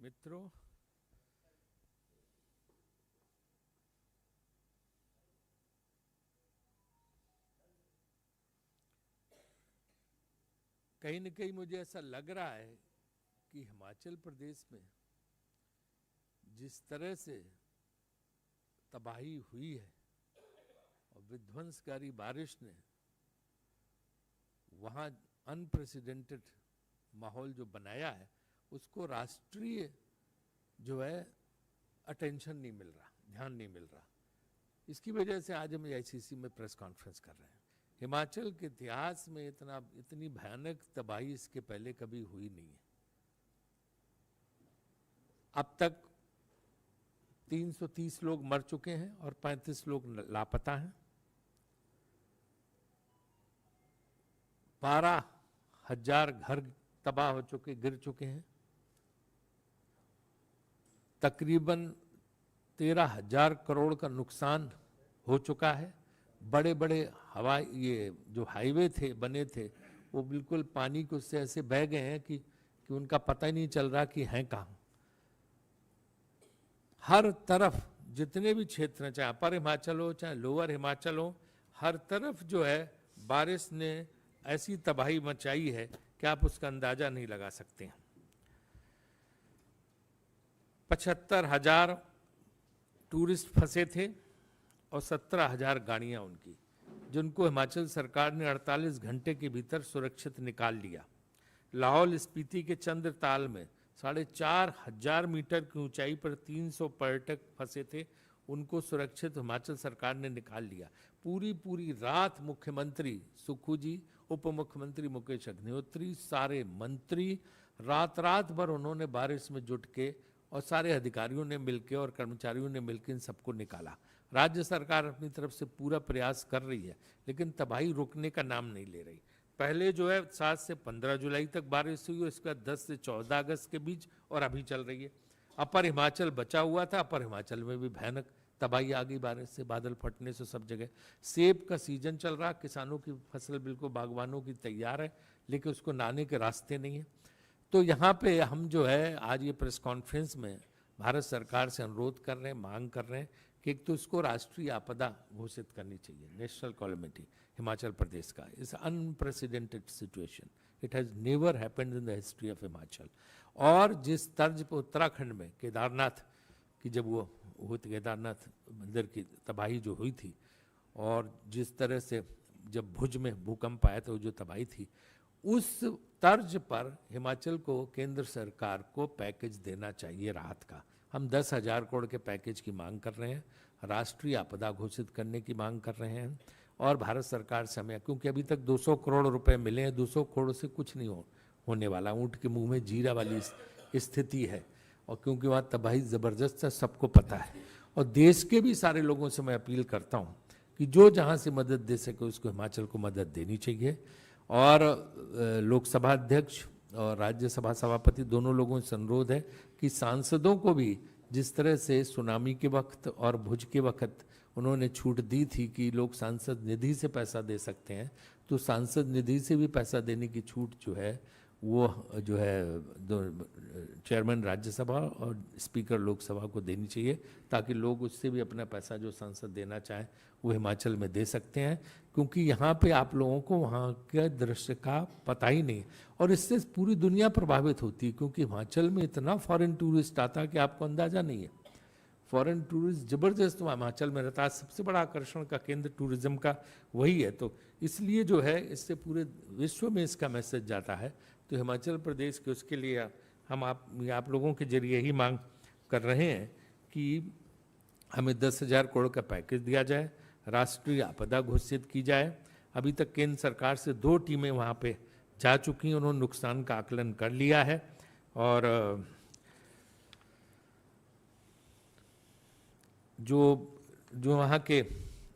मित्रों, कहीं न कहीं मुझे ऐसा लग रहा है कि हिमाचल प्रदेश में जिस तरह से तबाही हुई है और विध्वंसकारी बारिश ने वहाँ अनप्रेसिडेंटेड माहौल जो बनाया है, उसको राष्ट्रीय जो है अटेंशन नहीं मिल रहा, ध्यान नहीं मिल रहा। इसकी वजह से आज हम आईसीसी में प्रेस कॉन्फ्रेंस कर रहे हैं। हिमाचल के इतिहास में इतनी भयानक तबाही इसके पहले कभी हुई नहीं है। अब तक 330 लोग मर चुके हैं और 35 लोग लापता हैं। 12,000 घर तबाह हो चुके, गिर चुके हैं। तकरीबन 13,000 करोड़ का नुकसान हो चुका है। बड़े बड़े ये जो हाईवे थे बने थे, वो बिल्कुल पानी के उससे ऐसे बह गए हैं कि उनका पता ही नहीं चल रहा कि हैं कहाँ। हर तरफ जितने भी क्षेत्र हैं, चाहे अपर हिमाचल हो चाहे लोअर हिमाचल हो, हर तरफ जो है बारिश ने ऐसी तबाही मचाई है कि आप उसका अंदाजा नहीं लगा सकते हैं। 75,000 टूरिस्ट फंसे थे और 17,000 गाड़ियां उनकी, जिनको हिमाचल सरकार ने 48 घंटे के भीतर सुरक्षित निकाल लिया। लाहौल स्पीति के चंद्रताल में 4,500 मीटर की ऊंचाई पर 300 पर्यटक फंसे थे, उनको सुरक्षित हिमाचल सरकार ने निकाल लिया। पूरी रात मुख्यमंत्री सुक्खू जी, उप मुख्यमंत्री मुकेश अग्निहोत्री, सारे मंत्री रात भर उन्होंने बारिश में जुट के और सारे अधिकारियों ने मिलकर और कर्मचारियों ने मिलकर इन सबको निकाला। राज्य सरकार अपनी तरफ से पूरा प्रयास कर रही है, लेकिन तबाही रुकने का नाम नहीं ले रही। पहले जो है 7 से 15 जुलाई तक बारिश हुई, उसके बाद 10 से 14 अगस्त के बीच, और अभी चल रही है। अपर हिमाचल बचा हुआ था, अपर हिमाचल में भी भयानक तबाही आ गई बारिश से, बादल फटने से सब जगह। सेब का सीजन चल रहा, किसानों की फसल बिल्कुल बागवानों की तैयार है, लेकिन उसको लाने के रास्ते नहीं है। तो यहाँ पे हम जो है आज ये प्रेस कॉन्फ्रेंस में भारत सरकार से अनुरोध कर रहे हैं, मांग कर रहे हैं कि एक तो इसको राष्ट्रीय आपदा घोषित करनी चाहिए, नेशनल कैलेमिटी हिमाचल प्रदेश का। इस unprecedented situation, it has never happened in the history of Himachal. और जिस तर्ज पर उत्तराखंड में केदारनाथ की जब वो केदारनाथ मंदिर की तबाही जो हुई थी, और जिस तरह से जब भुज में भूकंप आया था, जो तबाही थी, उस तर्ज पर हिमाचल को केंद्र सरकार को पैकेज देना चाहिए राहत का। हम 10,000 करोड़ के पैकेज की मांग कर रहे हैं, राष्ट्रीय आपदा घोषित करने की मांग कर रहे हैं, और भारत सरकार से हमें, क्योंकि अभी तक 200 करोड़ रुपए मिले हैं, 200 करोड़ से कुछ नहीं होने वाला। ऊँट के मुंह में जीरा वाली स्थिति है, और क्योंकि वहाँ तबाही ज़बरदस्त है, सबको पता है। और देश के भी सारे लोगों से मैं अपील करता हूँ कि जो जहाँ से मदद दे सके उसको हिमाचल को मदद देनी चाहिए। और लोकसभा अध्यक्ष और राज्यसभा सभापति दोनों लोगों से अनुरोध है कि सांसदों को भी, जिस तरह से सुनामी के वक्त और भुज के वक्त उन्होंने छूट दी थी कि लोग सांसद निधि से पैसा दे सकते हैं, तो सांसद निधि से भी पैसा देने की छूट जो है वो जो है चेयरमैन राज्यसभा और स्पीकर लोकसभा को देनी चाहिए, ताकि लोग उससे भी अपना पैसा जो सांसद देना चाहें वो हिमाचल में दे सकते हैं। क्योंकि यहाँ पे आप लोगों को वहाँ के दृश्य का पता ही नहीं, और इससे पूरी दुनिया प्रभावित होती है, क्योंकि हिमाचल में इतना फॉरेन टूरिस्ट आता है कि आपको अंदाज़ा नहीं है। फॉरेन टूरिस्ट ज़बरदस्त हिमाचल में रहता है, सबसे बड़ा आकर्षण का केंद्र टूरिज्म का वही है। तो इसलिए जो है इससे पूरे विश्व में इसका मैसेज जाता है। तो हिमाचल प्रदेश के उसके लिए हम आप लोगों के जरिए ही मांग कर रहे हैं कि हमें 10,000 करोड़ का पैकेज दिया जाए, राष्ट्रीय आपदा घोषित की जाए। अभी तक केंद्र सरकार से 2 टीमें वहाँ पे जा चुकी हैं, उन्होंने नुकसान का आकलन कर लिया है, और जो वहाँ के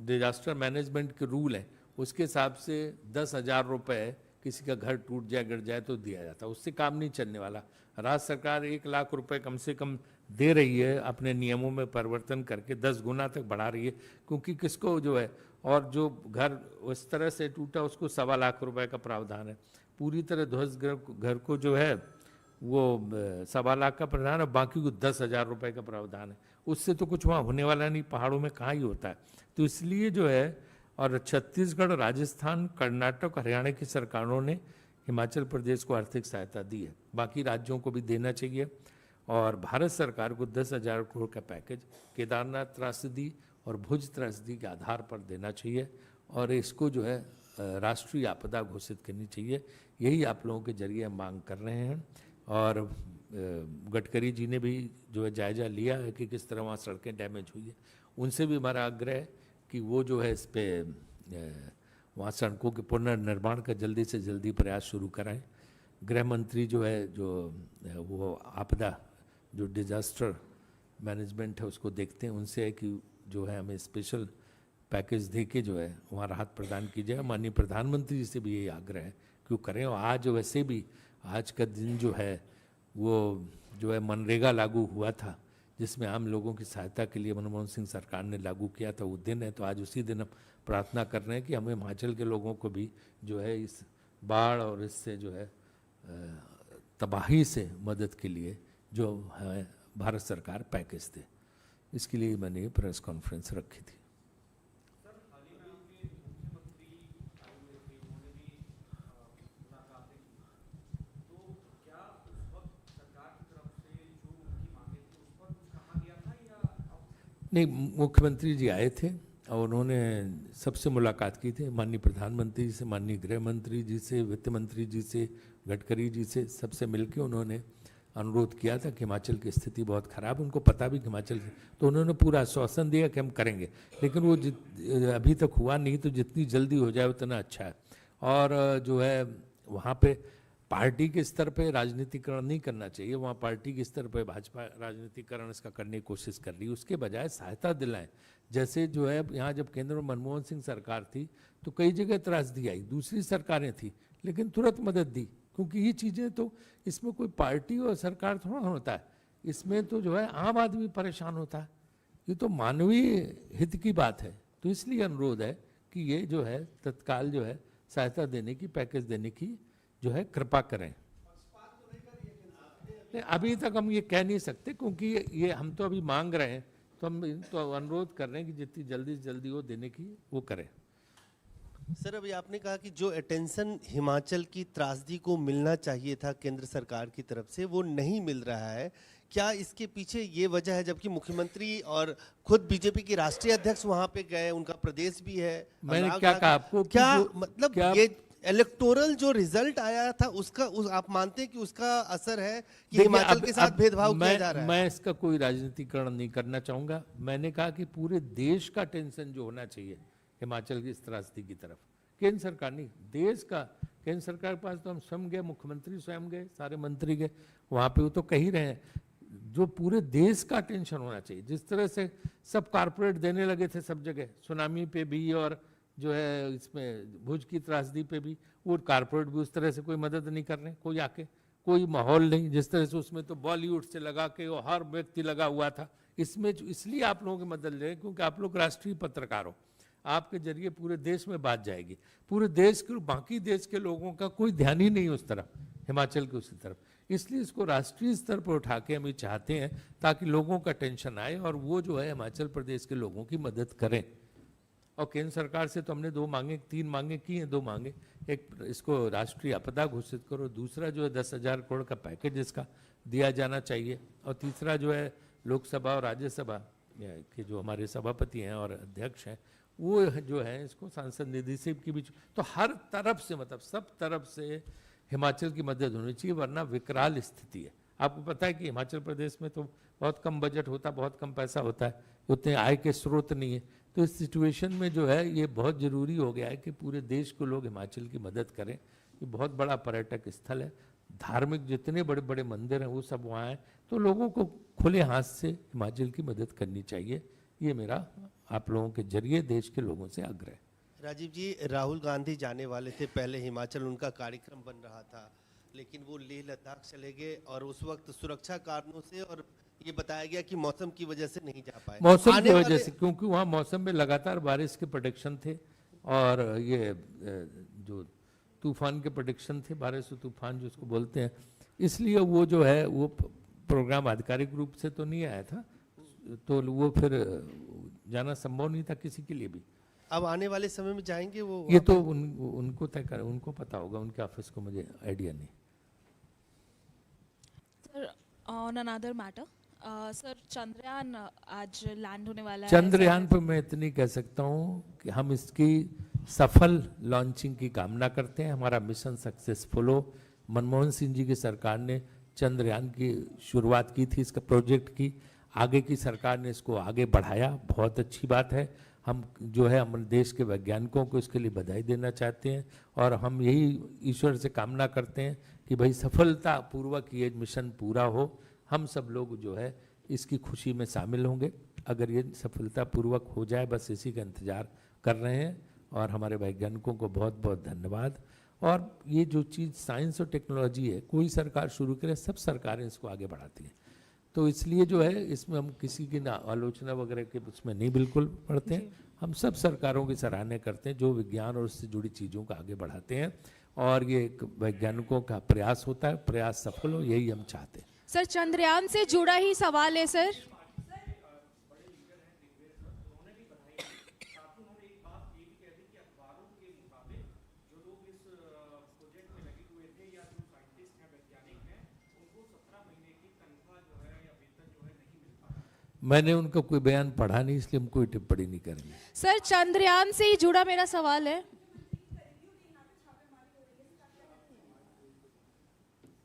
डिजास्टर मैनेजमेंट के रूल हैं, उसके हिसाब से 10,000 रुपये किसी का घर टूट जाए गिर जाए तो दिया जाता है, उससे काम नहीं चलने वाला। राज्य सरकार 1 लाख रुपए कम से कम दे रही है, अपने नियमों में परिवर्तन करके 10 गुना तक बढ़ा रही है, क्योंकि किसको जो है, और जो घर उस तरह से टूटा उसको 1.25 लाख रुपए का प्रावधान है। पूरी तरह ध्वस्त घर को जो है वो 1.25 लाख का प्रावधान है, बाकी को 10,000 रुपए का प्रावधान है। उससे तो कुछ वहाँ होने वाला नहीं, पहाड़ों में कहाँ ही होता है। तो इसलिए जो है, और छत्तीसगढ़, राजस्थान, कर्नाटक, हरियाणा की सरकारों ने हिमाचल प्रदेश को आर्थिक सहायता दी है, बाकी राज्यों को भी देना चाहिए। और भारत सरकार को 10,000 करोड़ का पैकेज केदारनाथ त्रासदी और भुज त्रासदी के आधार पर देना चाहिए, और इसको जो है राष्ट्रीय आपदा घोषित करनी चाहिए। यही आप लोगों के जरिए हम मांग कर रहे हैं। और गडकरी जी ने भी जो है जायजा लिया है कि किस तरह वहाँ सड़कें डैमेज हुई है। उनसे भी हमारा आग्रह है कि वो जो है इस पे वहाँ सड़कों के पुनर्निर्माण का जल्दी से जल्दी प्रयास शुरू कराएं। गृह मंत्री जो है, जो वो आपदा जो डिजास्टर मैनेजमेंट है उसको देखते हैं, उनसे है कि जो है हमें स्पेशल पैकेज दे के जो है वहाँ राहत प्रदान की जाए। माननीय प्रधानमंत्री जी से भी यही आग्रह है कि वो करें। और आज वैसे भी आज का दिन जो है वो जो है मनरेगा लागू हुआ था, जिसमें आम लोगों की सहायता के लिए मनमोहन सिंह सरकार ने लागू किया था, वो दिन है। तो आज उसी दिन हम प्रार्थना कर रहे हैं कि हमें हिमाचल के लोगों को भी जो है इस बाढ़ और इससे जो है तबाही से मदद के लिए जो है भारत सरकार पैकेज दे। इसके लिए मैंने प्रेस कॉन्फ्रेंस रखी थी। नहीं, मुख्यमंत्री जी आए थे और उन्होंने सबसे मुलाकात की थी, माननीय प्रधानमंत्री जी से, माननीय गृह मंत्री जी से, वित्त मंत्री जी से, गडकरी जी से, सबसे मिलकर उन्होंने अनुरोध किया था कि हिमाचल की स्थिति बहुत ख़राब है। उनको पता भी कि हिमाचल की, तो उन्होंने पूरा आश्वासन दिया कि हम करेंगे, लेकिन वो अभी तक हुआ नहीं। तो जितनी जल्दी हो जाए उतना अच्छा है। और जो है वहाँ पे पार्टी के स्तर पे राजनीतिकरण नहीं करना चाहिए। वहाँ पार्टी के स्तर पे भाजपा राजनीतिकरण इसका करने की कोशिश कर रही है। उसके बजाय सहायता दिलाएं। जैसे जो है यहाँ जब केंद्र में मनमोहन सिंह सरकार थी तो कई जगह त्रासदी आई, दूसरी सरकारें थी लेकिन तुरंत मदद दी, क्योंकि ये चीज़ें तो इसमें कोई पार्टी और सरकार थोड़ा होता है, इसमें तो जो है आम आदमी परेशान होता है। ये तो मानवीय हित की बात है। तो इसलिए अनुरोध है कि ये जो है तत्काल जो है सहायता देने की, पैकेज देने की जो है कृपा करें। अभी तक हम ये कह नहीं सकते, क्योंकि ये हम तो अभी मांग रहे हैं, तो हम तो अनुरोध कर रहे हैं कि जितनी जल्दी से जल्दी वो देने की वो करें। सर, अभी आपने कहा कि जो अटेंशन हिमाचल की त्रासदी को मिलना चाहिए था केंद्र सरकार की तरफ से, वो नहीं मिल रहा है। क्या इसके पीछे ये वजह है, जबकि मुख्यमंत्री और खुद बीजेपी के राष्ट्रीय अध्यक्ष वहां पे गए, उनका प्रदेश भी है? मैंने क्या कहा आपको, क्या मतलब ये इलेक्टोरल जो रिजल्ट आया था उसका आप मानते हैं कि उसका असर है कि हिमाचल के साथ भेदभाव किया जा रहा है? मैं इसका कोई राजनीतिकरण नहीं करना चाहूंगा। मैंने कहा कि पूरे देश का टेंशन जो होना चाहिए हिमाचल की इस त्रासदी की तरफ, केंद्र सरकार नहीं, देश का। केंद्र सरकार के पास तो हम स्वयं गए, मुख्यमंत्री स्वयं गए, सारे मंत्री गए वहाँ पे, वो तो कह ही रहे हैं जो पूरे देश का टेंशन होना चाहिए। जिस तरह से सब कारपोरेट देने लगे थे सब जगह, सुनामी पे भी और जो है इसमें भुज की त्रासदी पे भी, वो कारपोरेट भी उस तरह से कोई मदद नहीं कर रहे, कोई आके, कोई माहौल नहीं। जिस तरह से उसमें तो बॉलीवुड से लगा के वो हर व्यक्ति लगा हुआ था, इसमें इसलिए आप लोगों की मदद ले रहे हैं क्योंकि आप लोग राष्ट्रीय पत्रकार हो, आपके जरिए पूरे देश में बात जाएगी। पूरे देश के, बाकी देश के लोगों का कोई ध्यान ही नहीं उस तरफ, हिमाचल की उसी तरफ। इसलिए इसको राष्ट्रीय स्तर पर उठा के हम ये चाहते हैं ताकि लोगों का टेंशन आए और वो जो है हिमाचल प्रदेश के लोगों की मदद करें। और केंद्र सरकार से तो हमने 3 मांगे की हैं, 2 मांगे। एक, इसको राष्ट्रीय आपदा घोषित करो, दूसरा जो है 10,000 करोड़ का पैकेज इसका दिया जाना चाहिए, और तीसरा जो है लोकसभा और राज्यसभा के जो हमारे सभापति हैं और अध्यक्ष हैं वो जो है इसको सांसद निधि से की भी, तो हर तरफ से, मतलब सब तरफ से हिमाचल की मदद होनी चाहिए, वरना विकराल स्थिति है। आपको पता है कि हिमाचल प्रदेश में तो बहुत कम बजट होता है, बहुत कम पैसा होता है, उतने आय के स्रोत नहीं है। तो इस सिचुएशन में जो है ये बहुत ज़रूरी हो गया है कि पूरे देश को लोग हिमाचल की मदद करें। ये बहुत बड़ा पर्यटक स्थल है, धार्मिक जितने बड़े बड़े मंदिर हैं वो सब वहाँ हैं, तो लोगों को खुले हाथ से हिमाचल की मदद करनी चाहिए। ये मेरा आप लोगों के जरिए देश के लोगों से आग्रह है। राजीव जी, राहुल गांधी जाने वाले थे पहले हिमाचल, उनका कार्यक्रम बन रहा था, लेकिन वो लेह लद्दाख चले गए और उस वक्त सुरक्षा कारणों से, और ये बताया गया कि मौसम की वजह से नहीं जा पाए। मौसम की वजह से, क्योंकि वहाँ मौसम में लगातार बारिश के प्रेडिक्शन थे और ये जो तूफान के प्रेडिक्शन थे, 1200 तूफान जो उसको बोलते हैं, इसलिए वो जो है वो प्रोग्राम आधिकारिक रूप से तो नहीं आया था, तो वो फिर जाना संभव नहीं था किसी के लिए भी। अब आने वाले समय में जाएंगे वो? ये तो उनको तय कर, उनको पता होगा, उनके ऑफिस को मुझे आइडिया नहीं। Sir on another matter, sir Chandrayaan आज लैंड होने वाला है। चंद्रयान पर मैं इतनी कह सकता हूँ कि हम इसकी सफल लॉन्चिंग की कामना करते हैं, हमारा मिशन सक्सेसफुल हो। मनमोहन सिंह जी की सरकार ने चंद्रयान की शुरुआत की थी, इसका प्रोजेक्ट की, आगे की सरकार ने इसको आगे बढ़ाया, बहुत अच्छी बात है। हम जो है हमारे देश के वैज्ञानिकों को इसके लिए बधाई देना चाहते हैं और हम यही ईश्वर से कामना करते हैं कि भाई सफलतापूर्वक ये मिशन पूरा हो। हम सब लोग जो है इसकी खुशी में शामिल होंगे अगर ये सफलतापूर्वक हो जाए, बस इसी का इंतजार कर रहे हैं। और हमारे वैज्ञानिकों को बहुत बहुत धन्यवाद। और ये जो चीज़ साइंस और टेक्नोलॉजी है, कोई सरकार शुरू करे, सब सरकारें इसको आगे बढ़ाती हैं, तो इसलिए जो है इसमें हम किसी की ना आलोचना वगैरह के उसमें नहीं बिल्कुल पढ़ते हैं। हम सब सरकारों की सराहना करते हैं जो विज्ञान और उससे जुड़ी चीज़ों को आगे बढ़ाते हैं, और ये एक वैज्ञानिकों का प्रयास होता है, प्रयास सफल हो, यही हम चाहते हैं। सर चंद्रयान से जुड़ा ही सवाल है सर। मैंने उनका कोई बयान पढ़ा नहीं, इसलिए हम कोई टिप्पणी नहीं करेंगे। सर चंद्रयान से ही जुड़ा मेरा सवाल है।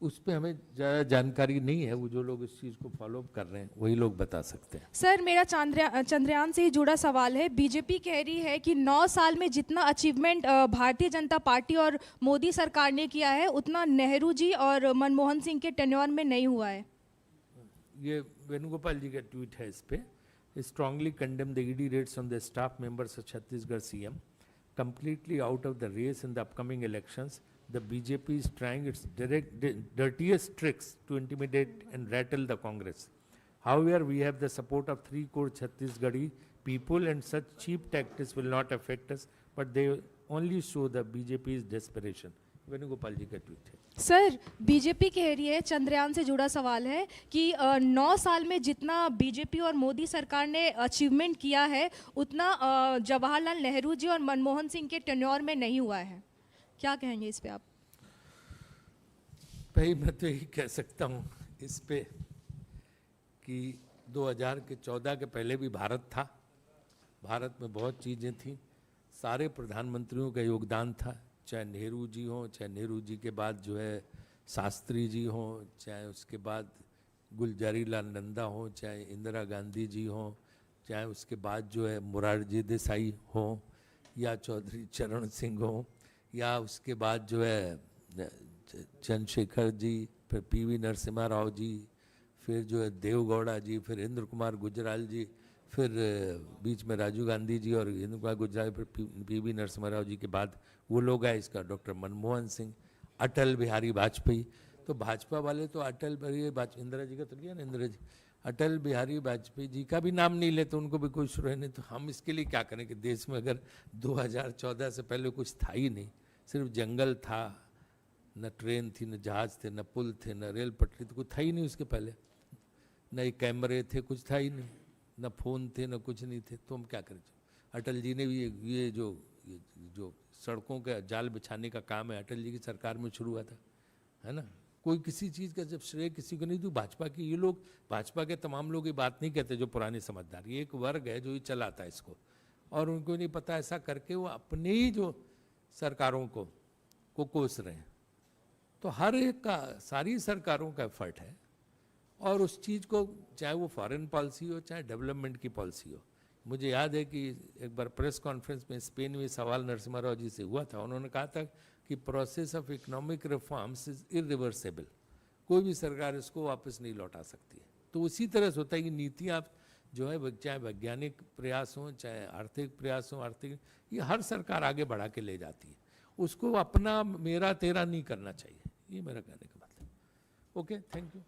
उस पर हमें ज़्यादा जानकारी नहीं है, वो जो लोग इस चीज़ को फॉलो कर रहे हैं वही लोग बता सकते हैं। सर मेरा चंद्रयान से ही जुड़ा सवाल है। बीजेपी कह रही है कि 9 साल में जितना अचीवमेंट भारतीय जनता पार्टी और मोदी सरकार ने किया है उतना नेहरू जी और मनमोहन सिंह के टेन्योर में नहीं हुआ है। ये वेणुगोपाल जी का ट्वीट है इस पे। Strongly condemn the ED raids on the staff members of Chhattisgarh CM, completely out of the race in the upcoming elections. The BJP is trying its dirtiest tricks to intimidate and rattle the Congress. However, we have the support of 3 crore Chhattisgarhi people, and such cheap tactics will not affect us, but they only show the BJP's desperation. Venugopal ji का tweet है। Sir BJP कह रही है, चंद्रयान से जुड़ा सवाल है कि 9 साल में जितना बीजेपी और मोदी सरकार ने अचीवमेंट किया है उतना जवाहरलाल नेहरू जी और मनमोहन सिंह के टेन्योर में नहीं हुआ है। क्या कहेंगे इस पे आप? भाई मैं तो यही कह सकता हूँ इस पे कि 2014 के पहले भी भारत था, भारत में बहुत चीज़ें थी, सारे प्रधानमंत्रियों का योगदान था, चाहे नेहरू जी हों, चाहे नेहरू जी के बाद जो है शास्त्री जी हों, चाहे उसके बाद गुलजारी लाल नंदा हों, चाहे इंदिरा गांधी जी हों, चाहे उसके बाद जो है मोरारजी देसाई हों, या चौधरी चरण सिंह हों, या उसके बाद जो है चंद्रशेखर जी, फिर पीवी नरसिम्हा राव जी, फिर जो है देवगौड़ा जी, फिर इंद्र कुमार गुजराल जी, फिर बीच में राजीव गांधी जी और इंद्र कुमार गुजराल, फिर पीवी नरसिम्हा राव जी के बाद वो लोग आए इसका डॉक्टर मनमोहन सिंह, अटल बिहारी वाजपेयी। तो भाजपा वाले तो अटल बिहारी वाजपेयी, इंदिरा जी का तो लिया ना, इंदिरा जी, अटल बिहारी वाजपेयी जी का भी नाम नहीं लेते, उनको भी कोई शुरू नहीं। तो हम इसके लिए क्या करें कि देश में अगर 2014 से पहले कुछ था ही नहीं, सिर्फ जंगल था, न ट्रेन थी, न जहाज थे, न पुल थे, न रेल पटरी, तो कुछ था ही नहीं उसके पहले, न कैमरे थे, कुछ था ही नहीं, न फोन थे, न कुछ नहीं थे, तो हम क्या करें। अटल जी ने भी ये जो सड़कों का जाल बिछाने का काम है अटल जी की सरकार में शुरू हुआ था, है ना। कोई किसी चीज़ का जब श्रेय किसी को नहीं दूँ, भाजपा की ये लोग, भाजपा के तमाम लोग ये बात नहीं कहते जो पुराने समझदार, ये एक वर्ग है जो ये चलाता है इसको, और उनको नहीं पता, ऐसा करके वो अपने ही जो सरकारों को कोस रहे हैं। तो हर एक का, सारी सरकारों का एफर्ट है, और उस चीज़ को चाहे वो फॉरेन पॉलिसी हो चाहे डेवलपमेंट की पॉलिसी हो। मुझे याद है कि एक बार प्रेस कॉन्फ्रेंस में स्पेन में सवाल नरसिम्हा राव जी से हुआ था, उन्होंने कहा था कि process of economic reforms is irreversible, कोई भी सरकार इसको वापस नहीं लौटा सकती है। तो उसी तरह से होता है कि नीतियाँ जो है, चाहे वैज्ञानिक प्रयास हों चाहे आर्थिक प्रयास हों, ये हर सरकार आगे बढ़ा के ले जाती है, उसको अपना मेरा तेरा नहीं करना चाहिए, ये मेरा कहने का मतलब। Okay, thank you.